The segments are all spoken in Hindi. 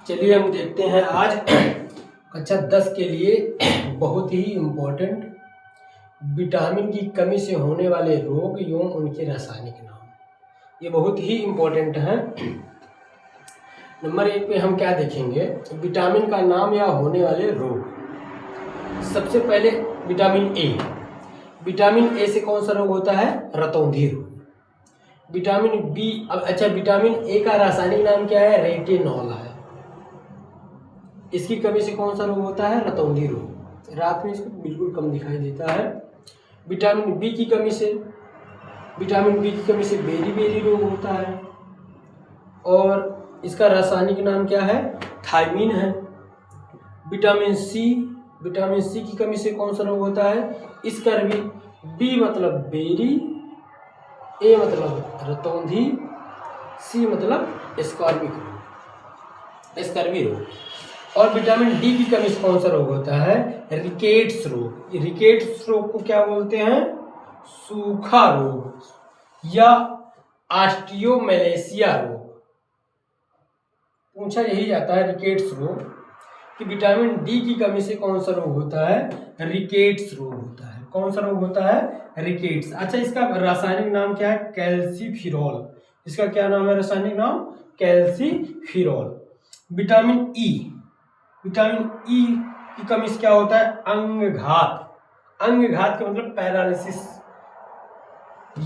चलिए हम देखते हैं आज कक्षा 10 के लिए बहुत ही इम्पोर्टेंट विटामिन की कमी से होने वाले रोग एवं उनके रासायनिक नाम। ये बहुत ही इम्पोर्टेंट है। नंबर 1 पे हम क्या देखेंगे, विटामिन का नाम या होने वाले रोग। सबसे पहले विटामिन ए। विटामिन ए से कौन सा रोग होता है? रतौंधी रोग। विटामिन बी, विटामिन ए का रासायनिक नाम क्या है? रेटिनॉल है। इसकी कमी से कौन सा रोग होता है? रतौंधी रोग। रात में इसको बिल्कुल कम दिखाई देता है। विटामिन बी की कमी से बेरी बेरी रोग होता है। और इसका रासायनिक नाम क्या है? थायमीन है। विटामिन सी की कमी से कौन सा रोग होता है? स्कर्वी। बी मतलब बेरी, ए मतलब रतौंधी, सी मतलब स्कर्वी रोग। और विटामिन डी की कमी से कौन सा रोग होता है? रिकेट्स रोग। रिकेट्स रोग को क्या बोलते हैं? सूखा रोग या ऑस्टियोमैलेशिया रोग। पूछा यही जाता है रिकेट्स रोग कि विटामिन डी की कमी से कौन सा रोग होता है? रिकेट्स रोग होता है। कौन सा रोग होता है? रिकेट्स। अच्छा, इसका रासायनिक नाम क्या है? कैल्सीफिरॉल। इसका क्या नाम है? रासायनिक नाम कैल्सीफिरॉल। विटामिन ई की कमी से क्या होता है? अंगघात का मतलब पैरालिसिस।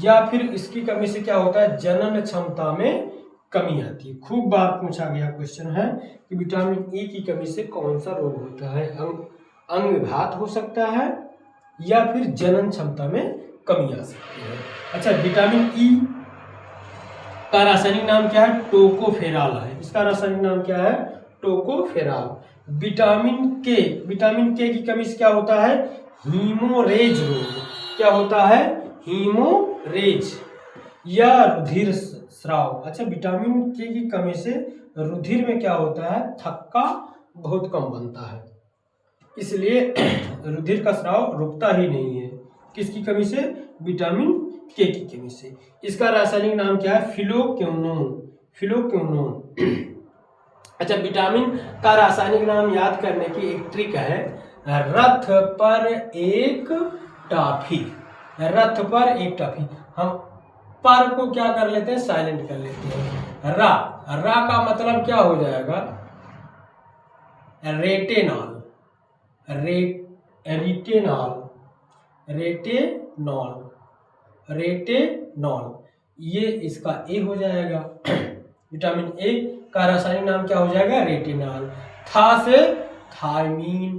या फिर इसकी कमी से क्या होता है? जनन क्षमता में कमी आती है। खूब बार पूछा गया क्वेश्चन है कि विटामिन ई की कमी से कौन सा रोग होता है? अंगघात हो सकता है या फिर जनन क्षमता में कमी आ सकती है। अच्छा, विटामिन ई का रासायनिक नाम क्या है? टोकोफेरॉल है। इसका रासायनिक नाम क्या है? टोकोफेरॉल। विटामिन के की कमी से क्या होता है? हीमोरेज रोग। क्या होता है? हीमोरेज या रुधिर स्राव। अच्छा, विटामिन के की कमी से रुधिर में क्या होता है? थक्का बहुत कम बनता है, इसलिए रुधिर का स्राव रुकता ही नहीं है। किसकी कमी से? विटामिन के की कमी से। इसका रासायनिक नाम क्या है? फिलोक्विनोन। अच्छा, विटामिन का रासायनिक नाम याद करने की एक ट्रिक है, रथ पर एक टाफी। हम पर को क्या कर लेते हैं? साइलेंट कर लेते हैं। रा का मतलब क्या हो जाएगा? रेटेनॉल। ये इसका ए हो जाएगा। विटामिन ए का रासायनिक नाम क्या हो जाएगा? रेटिनॉल। था से थायमीन,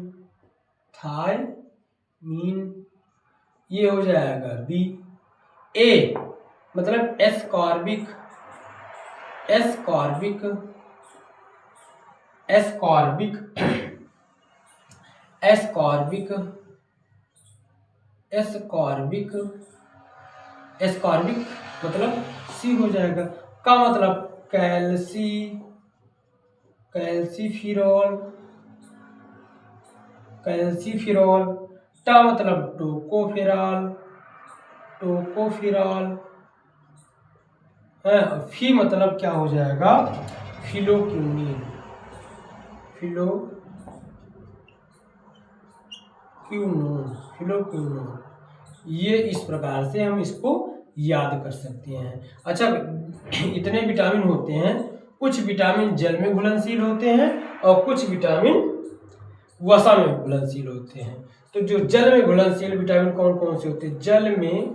ये हो जाएगा बी। ए मतलब एस्कॉर्बिक। एस्कॉर्बिक मतलब सी हो जाएगा। का मतलब कैल्सीफिरॉल। टा मतलब टोकोफेरॉल है। फी मतलब क्या हो जाएगा? फिलोक्विनोन। ये इस प्रकार से हम इसको याद कर सकते हैं। अच्छा, इतने विटामिन होते हैं। कुछ विटामिन जल में घुलनशील होते हैं और कुछ विटामिन वसा में घुलनशील होते हैं। तो जो जल में घुलनशील विटामिन कौन कौन से होते हैं? जल में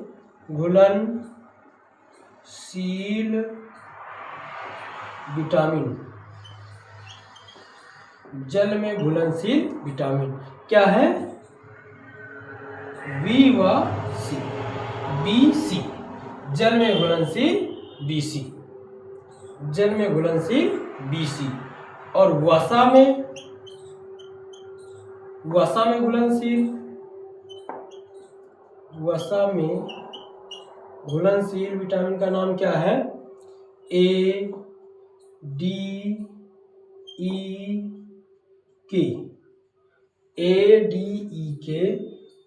घुलनशील विटामिन क्या है? बी व सी। BC जल में घुलनशील BC। और वसा में घुलनशील विटामिन का नाम क्या है? ADE के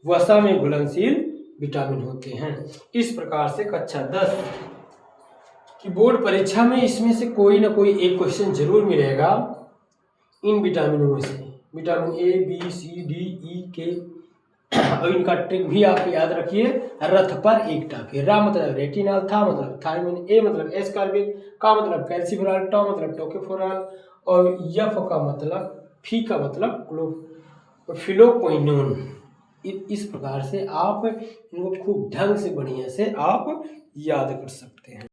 वसा में घुलनशील विटामिन होते हैं। इस प्रकार से कक्षा 10 की बोर्ड परीक्षा में इसमें से कोई ना कोई एक क्वेश्चन जरूर मिलेगा। इन विटामिनों में से vitamin A B C D E K. और इनका ट्रिक भी आप याद रखिए, रथ पर एक टाके। रा मतलब रेटिनॉल, था मतलब थायमिन, ए मतलब एस्कॉर्बिक, का मतलब कैल्सिफेरॉल, टॉ मतलब टोकोफेरॉल, और यफ का मतलब फी का मतलब फिलोक्विनोन। इस प्रकार से आप इनको खूब ढंग से बढ़िया से आप याद कर सकते हैं।